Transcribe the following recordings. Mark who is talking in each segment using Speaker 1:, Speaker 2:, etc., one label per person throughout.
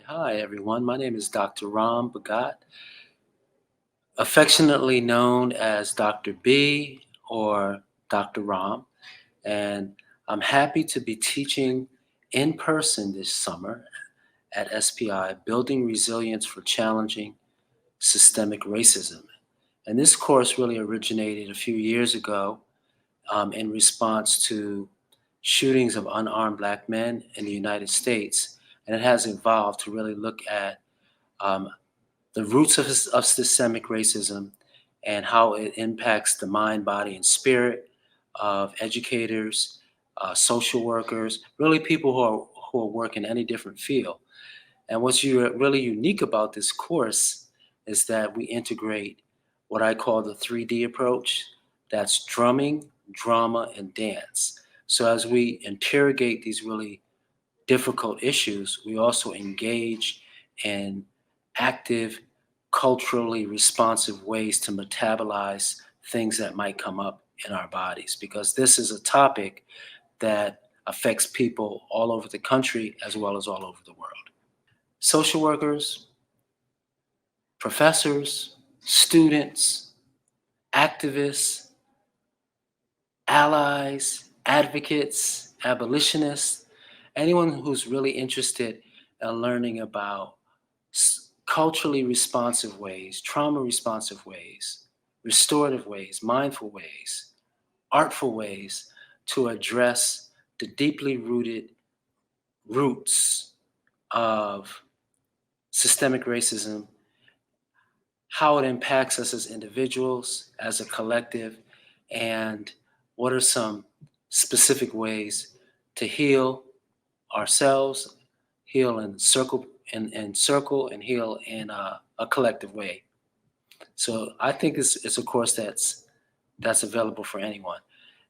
Speaker 1: Hi, everyone. My name is Dr. Ram Bhagat, affectionately known as Dr. B or Dr. Ram. And I'm happy to be teaching in person this summer at SPI, Building Resilience for Challenging Systemic Racism. And this course really originated a few years ago in response to shootings of unarmed Black men in the United States. And it has evolved to really look at um, the roots of systemic racism and how it impacts the mind, body, and spirit of educators, social workers, really people who are working any different field. And what's really unique about this course is that we integrate what I call the 3D approach. That's drumming, drama, and dance. So as we interrogate these really difficult issues, we also engage in active, culturally responsive ways to metabolize things that might come up in our bodies, because this is a topic that affects people all over the country as well as all over the world. Social workers, professors, students, activists, allies, advocates, abolitionists, anyone who's really interested in learning about culturally responsive ways, trauma responsive ways, restorative ways, mindful ways, artful ways to address the deeply rooted roots of systemic racism, how it impacts us as individuals, as a collective, and what are some specific ways to heal ourselves, heal in circle, and heal in a collective way. So I think it's a course that's available for anyone.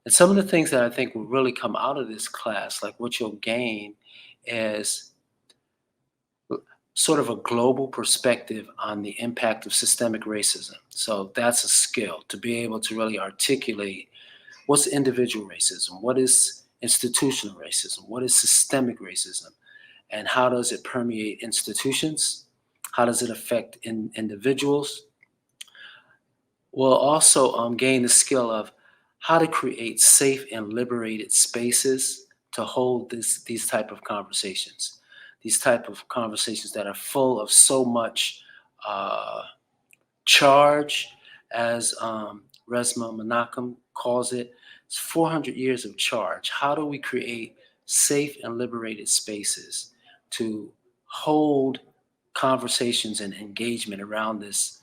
Speaker 1: And some of the things that I think will really come out of this class, like what you'll gain, is sort of a global perspective on the impact of systemic racism. So that's a skill to be able to really articulate what's individual racism, what is institutional racism, what is systemic racism, and how does it permeate institutions? How does it affect individuals? We'll also gain the skill of how to create safe and liberated spaces to hold these type of conversations. These type of conversations that are full of so much uh, charge, as Resma Menachem calls it. It's 400 years of charge. How do we create safe and liberated spaces to hold conversations and engagement around this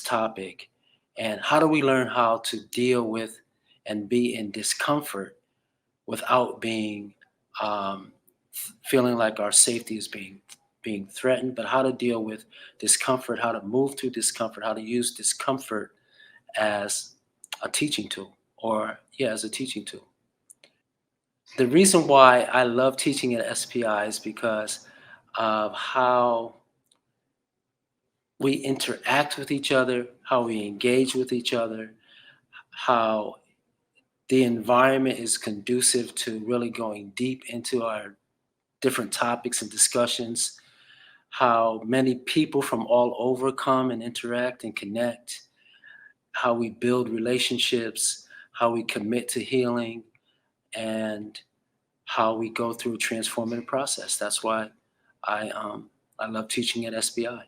Speaker 1: topic? And how do we learn how to deal with and be in discomfort without being um, feeling like our safety is being threatened, but how to deal with discomfort, how to move through discomfort, how to use discomfort as a teaching tool, or yeah, as a teaching tool. The reason why I love teaching at SPI is because of how we interact with each other, how we engage with each other, how the environment is conducive to really going deep into our different topics and discussions, how many people from all over come and interact and connect, how we build relationships, how we commit to healing, and how we go through a transformative process. That's why I love teaching at SPI.